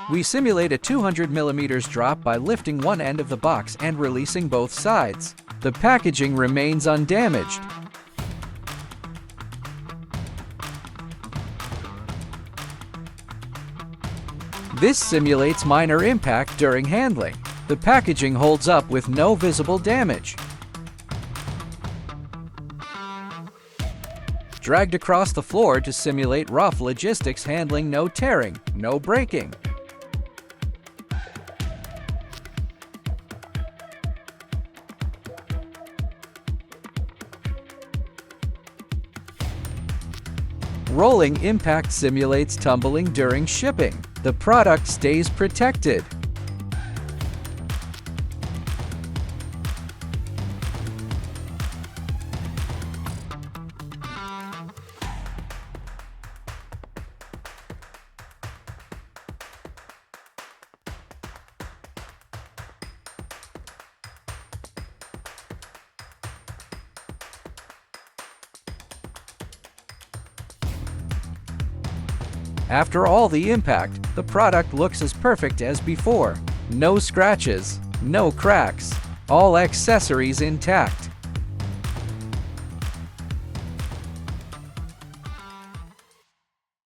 We simulate a 200 mm drop by lifting one end of the box and releasing both sides. The packaging remains undamaged. This simulates minor impact during handling. The packaging holds up with no visible damage. Dragged across the floor to simulate rough logistics handling, no tearing, no breaking. Rolling impact simulates tumbling during shipping. The product stays protected. After all the impact, the product looks as perfect as before. No scratches, no cracks, all accessories intact.